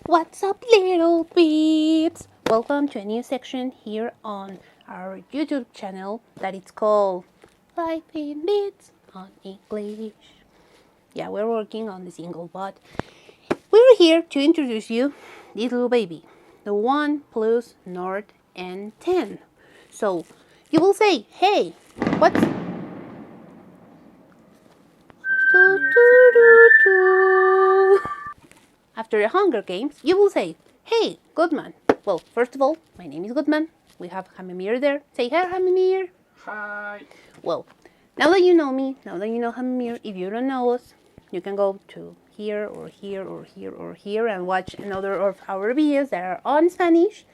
What's up, little bits? Welcome to a new section here on our YouTube channel that it's called Life in Bits on English. Yeah, we're working on the single, but we're here to introduce you this little baby, the One Plus N10. So you will say, hey, what's After the Hunger Games, you will say, hey, Goodman. Well, first of all, my name is Goodman. We have Hamimir there. Say hi, Hamimir. Hi. Well, now that you know me, now that you know Hamimir, if you don't know us, you can go to here or here or here or here and watch another of our videos that are on Spanish.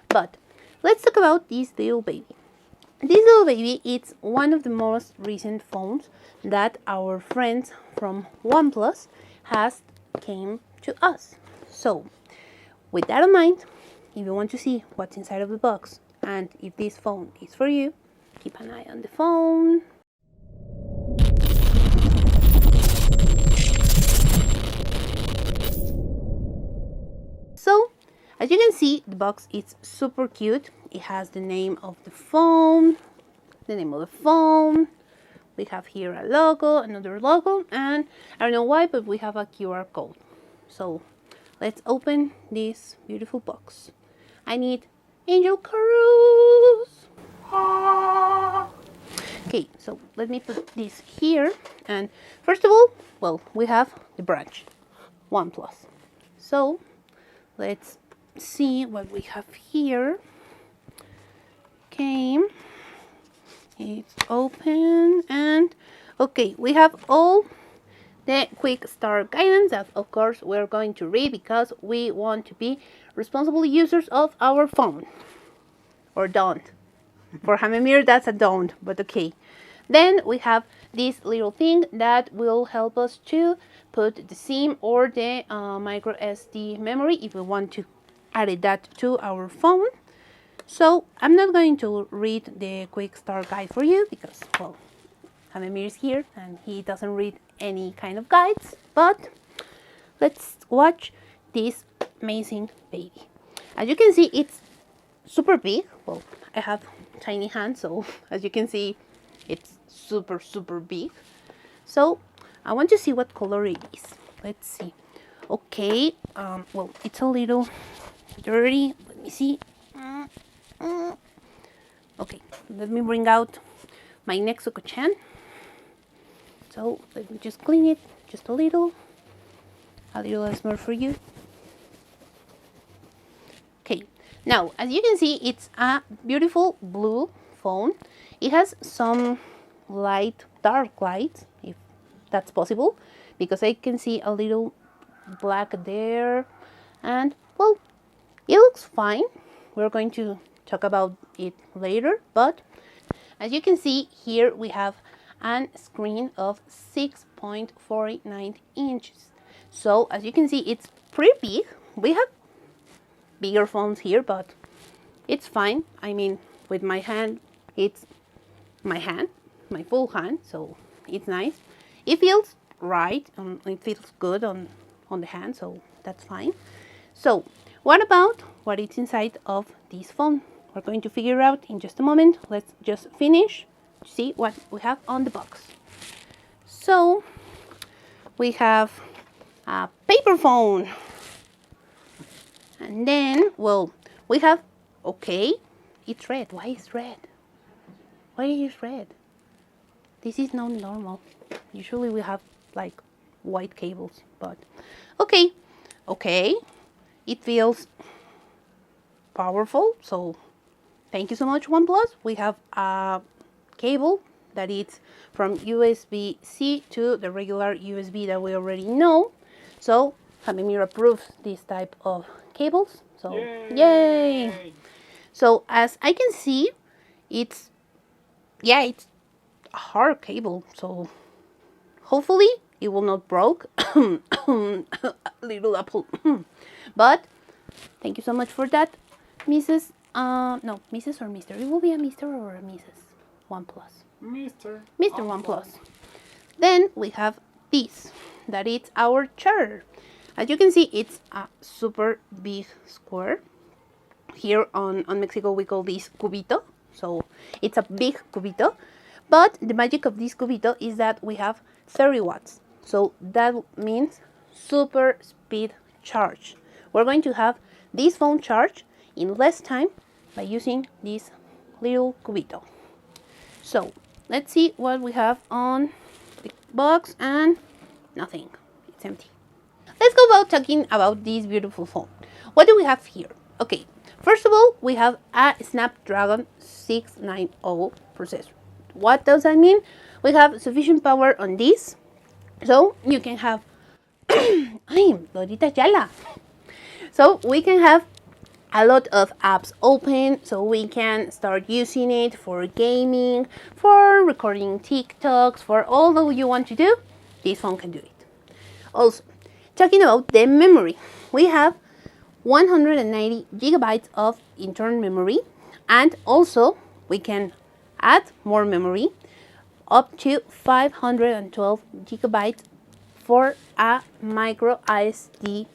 But let's talk about this little baby. This little baby is one of the most recent phones that our friends from OnePlus has came to us. So, with that in mind, if you want to see what's inside of the box and if this phone is for you, keep an eye on the phone. So, as you can see, the box is super cute. It has the name of the phone, We have here a logo, another logo, and I don't know why, but we have a QR code. So let's open this beautiful box. I need Angel Cruz. Okay, so let me put this here. And first of all, well, we have the branch, OnePlus. So let's see what we have here. Okay, it's open and okay, we have all the quick start guidance that of course we're going to read because we want to be responsible users of our phone. Or don't. For Hamimir that's a don't, but okay. Then we have this little thing that will help us to put the SIM or the micro SD memory if we want to add that to our phone. So I'm not going to read the quick start guide for you because, well, Hamimir is here and he doesn't read any kind of guides, but let's watch this amazing baby. As you can see, it's super big. Well, I have tiny hands, so as you can see, it's super big. So I want to see what color it is. Let's see. Okay, well, it's a little dirty. Let me see. Okay, let me bring out my Nexuko-chan. So let me just clean it just a little more for you. Okay, now as you can see, it's a beautiful blue phone. It has some dark light, if that's possible, because I can see a little black there, and well, it looks fine. We're going to talk about it later, but as you can see here, we have a screen of 6.49 inches. So as you can see, it's pretty big. We have bigger phones here, but it's fine. I mean, with my hand, it's my full hand, so it's nice. It feels right, it feels good on the hand, so that's fine. So what about what is inside of this phone? We're going to figure out in just a moment. Let's just finish to see what we have on the box. So we have a paper phone. And then, well, we have, okay, it's red. Why is red? Why is red? This is not normal. Usually we have like white cables, but okay. It feels powerful, so thank you so much, OnePlus. We have a cable that is from USB-C to the regular USB that we already know. So Hamimir approves this type of cables. So yay! So as I can see, it's a hard cable. So hopefully it will not break. Little apple. But thank you so much for that, Mrs. No, Mrs. or Mr. It will be a Mr. or a Mrs. OnePlus. Mr. OnePlus. Then we have this, that is our charger. As you can see, it's a super big square. Here on Mexico, we call this cubito. So it's a big cubito. But the magic of this cubito is that we have 30 watts. So that means super speed charge. We're going to have this phone charged in less time by using this little cubito. So let's see what we have on the box, and nothing. It's empty. Let's go about talking about this beautiful phone. What do we have here? Okay, first of all, we have a Snapdragon 690 processor. What does that mean? We have sufficient power on this, so you can have ay, Lorita Yala. So we can have a lot of apps open, so we can start using it for gaming, for recording TikToks, for all that you want to do. This phone can do it. Also, talking about the memory, we have 190 gigabytes of internal memory, and also we can add more memory up to 512 gigabytes for a micro SD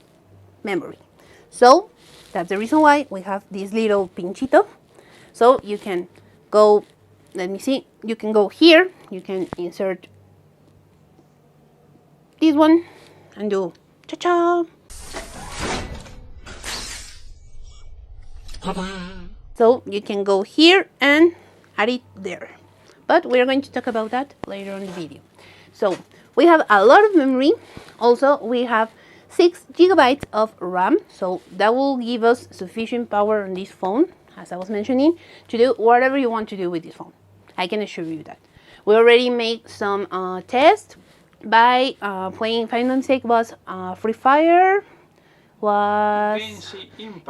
memory. So that's the reason why we have this little pinchito. So you can go, let me see, you can go here, you can insert this one and do cha-cha. So you can go here and add it there. But we're going to talk about that later on in the video. So we have a lot of memory. Also, we have 6 gigabytes of RAM. So that will give us sufficient power on this phone, as I was mentioning, to do whatever you want to do with this phone. I can assure you that. We already made some tests by playing Final Mistake was Free Fire, was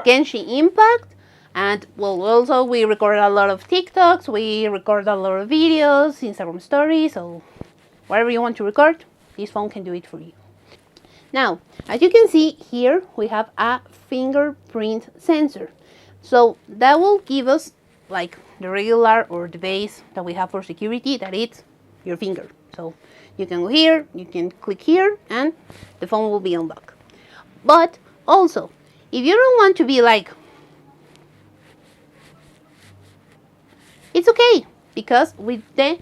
Genshin Impact, and well, also we record a lot of TikToks, we record a lot of videos, Instagram stories, so whatever you want to record, this phone can do it for you. Now, as you can see here, we have a fingerprint sensor. So that will give us like the regular or the base that we have for security, that it's your finger. So you can go here, you can click here, and the phone will be unlocked. But also, if you don't want to be like, it's okay, because with the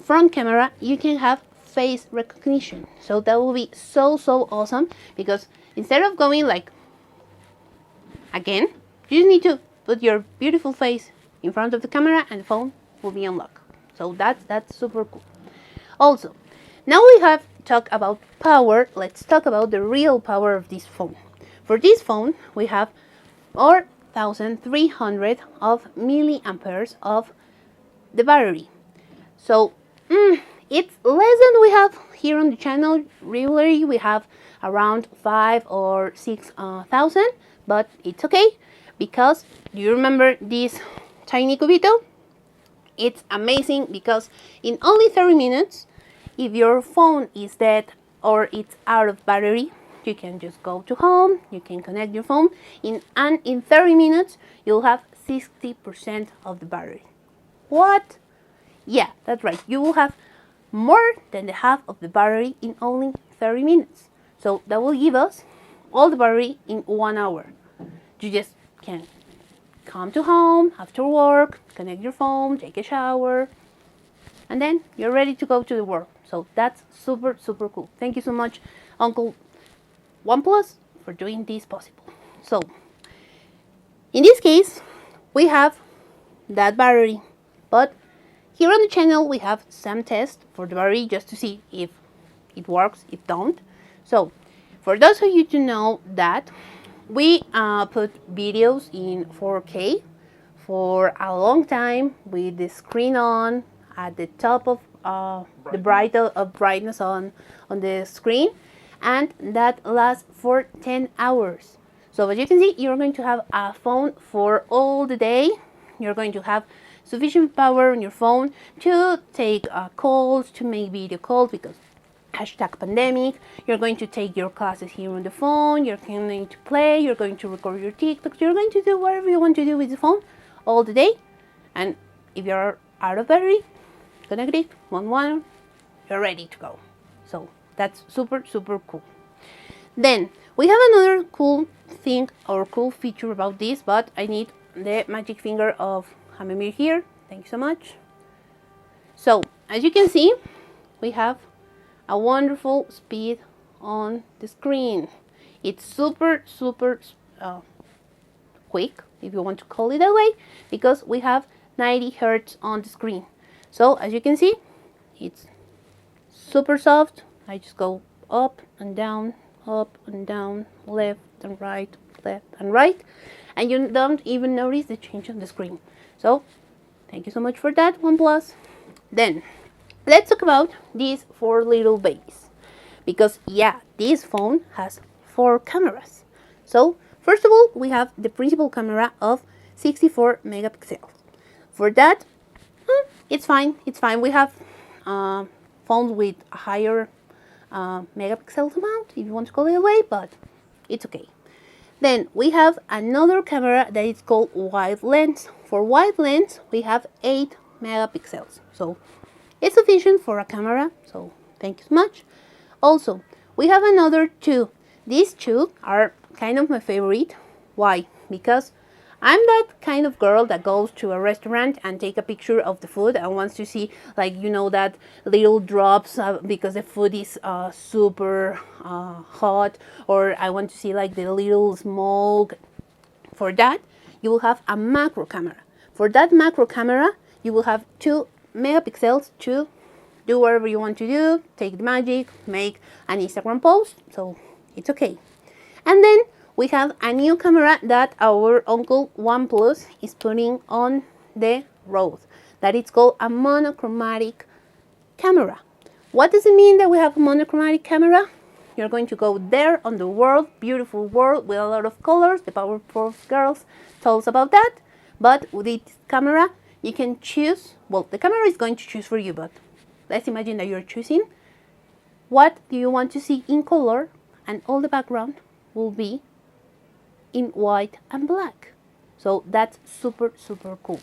front camera, you can have face recognition. So that will be so awesome, because instead of going like again, you just need to put your beautiful face in front of the camera and the phone will be unlocked. So that's super cool. Also, now we have talked about power, let's talk about the real power of this phone. For this phone, we have 4,300 of milliamperes of the battery. So it's less than we have here on the channel. Regularly we have around 5 or 6,000, but it's okay, because do you remember this tiny cubito? It's amazing because in only 30 minutes, if your phone is dead or it's out of battery, you can just go to home, you can connect your phone, and in 30 minutes, you'll have 60% of the battery. What? Yeah, that's right. You will have more than the half of the battery in only 30 minutes. So that will give us all the battery in 1 hour. You just can come to home after work, connect your phone, take a shower, and then you're ready to go to the work. So that's super cool. Thank you so much, Uncle OnePlus, for doing this possible. So in this case, we have that battery, but here on the channel we have some tests for the battery just to see if it works, if don't. So for those of you to know that we put videos in 4K for a long time with the screen on at the top of the brightness on the screen, and that lasts for 10 hours. So as you can see, you're going to have a phone for all the day. You're going to have sufficient power on your phone to take calls, to make video calls, because #pandemic. You're going to take your classes here on the phone, you're going to play, you're going to record your TikToks, you're going to do whatever you want to do with the phone all the day. And if you're out of battery, connect it, you're ready to go. So that's super cool. Then we have another cool thing or cool feature about this, but I need the magic finger of Hamemir here. Thank you so much. So as you can see, we have a wonderful speed on the screen. It's super quick, if you want to call it that way, because we have 90 Hertz on the screen. So as you can see, it's super soft. I just go up and down, left and right, and you don't even notice the change on the screen. So thank you so much for that, OnePlus. Then let's talk about these 4 little babies, because yeah, this phone has 4 cameras. So first of all, we have the principal camera of 64 megapixels. For that, it's fine. We have phones with a higher megapixels amount, if you want to call it that way, but it's okay. Then we have another camera that is called wide lens. For wide lens, we have 8 megapixels. So it's sufficient for a camera, so thank you so much. Also, we have another 2. These 2 are kind of my favorite. Why? Because I'm that kind of girl that goes to a restaurant and take a picture of the food and wants to see, like, you know, that little drops because the food is super hot, or I want to see like the little smoke. For that, you will have a macro camera. For that macro camera, you will have 2 megapixels to do whatever you want to do, take the magic, make an Instagram post, so it's okay. And then we have a new camera that our uncle OnePlus is putting on the road, that it's called a monochromatic camera. What does it mean that we have a monochromatic camera? You're going to go there on the world, beautiful world with a lot of colors. The Powerpuff Girls told us about that. But with this camera, you can choose, well, the camera is going to choose for you, but let's imagine that you're choosing what do you want to see in color, and all the background will be in white and black. So that's super cool.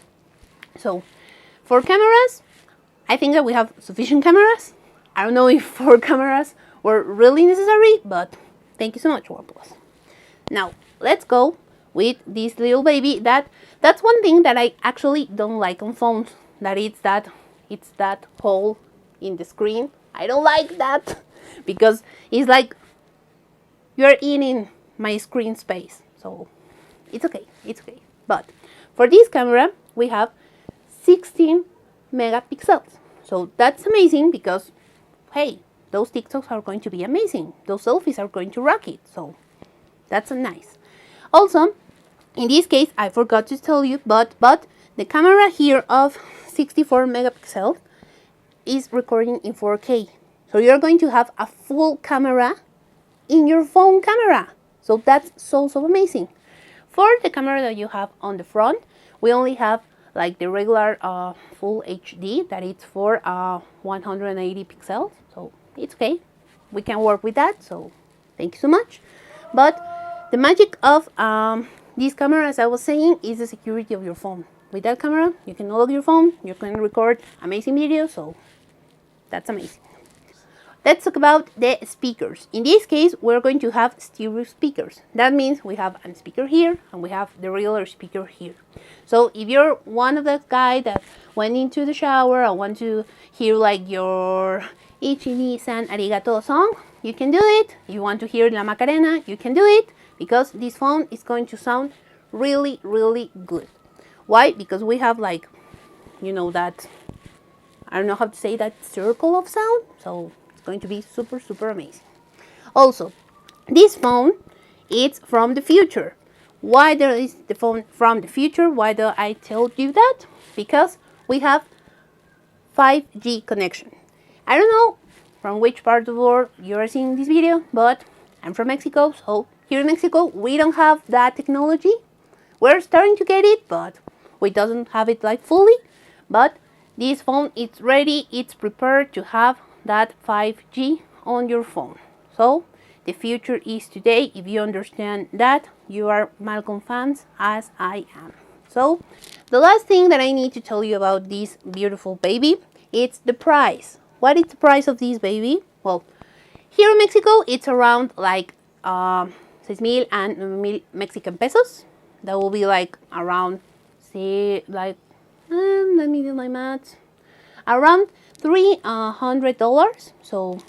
So for cameras, I think that we have sufficient cameras. I don't know if 4 cameras were really necessary, but thank you so much, OnePlus. Now let's go with this little baby. That's one thing that I actually don't like on phones, that it's that hole in the screen. I don't like that because it's like you're eating my screen space. So it's okay. But for this camera, we have 16 megapixels. So that's amazing because, hey, those TikToks are going to be amazing. Those selfies are going to rock it. So that's nice. Also, in this case, I forgot to tell you, but the camera here of 64 megapixels is recording in 4K. So you're going to have a full camera in your phone camera. So that's so amazing. For the camera that you have on the front, we only have like the regular full HD, that it's for 180 pixels. So it's okay. We can work with that. So thank you so much. But the magic of this camera, as I was saying, is the security of your phone. With that camera, you can unlock your phone, you can record amazing videos, so that's amazing. Let's talk about the speakers. In this case, we're going to have stereo speakers. That means we have a speaker here and we have the regular speaker here. So if you're one of the guys that went into the shower and want to hear like your Ichi-ni-san arigato song, you can do it. If you want to hear La Macarena, you can do it, because this phone is going to sound really good. Why? Because we have like, you know, that, I don't know how to say, that circle of sound. So going to be super amazing. Also, this phone is from the future. Why there is the phone from the future? Why do I tell you that? Because we have 5G connection. I don't know from which part of the world you are seeing this video, but I'm from Mexico, so here in Mexico we don't have that technology. We're starting to get it, but we doesn't have it like fully. But this phone is ready, it's prepared to have that 5G on your phone. So the future is today. If you understand that, you are Malcolm fans, as I am. So the last thing that I need to tell you about this beautiful baby, it's the price. What is the price of this baby? Well, here in Mexico it's around like 6,000 and 1,000 Mexican pesos. That will be like around, see, like, let me do my math. Around $300. So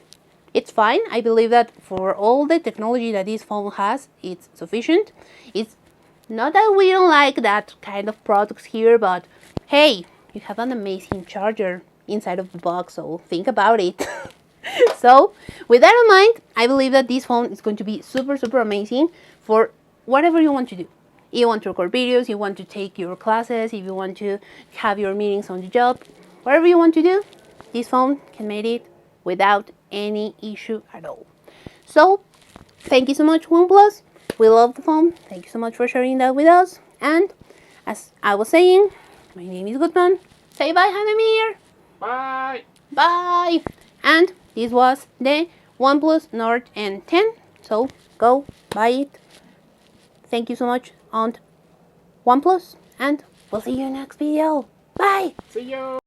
it's fine. I believe that for all the technology that this phone has, it's sufficient. It's not that we don't like that kind of products here, but hey, you have an amazing charger inside of the box, so think about it. So with that in mind, I believe that this phone is going to be super, super amazing for whatever you want to do. You want to record videos, you want to take your classes, if you want to have your meetings on the job, whatever you want to do, this phone can make it without any issue at all. So thank you so much, OnePlus. We love the phone. Thank you so much for sharing that with us. And as I was saying, my name is Goodman. Say bye, Hanamir. Bye. Bye. And this was the OnePlus Nord N10. So go buy it. Thank you so much on OnePlus, and we'll see you next video. Bye. See you.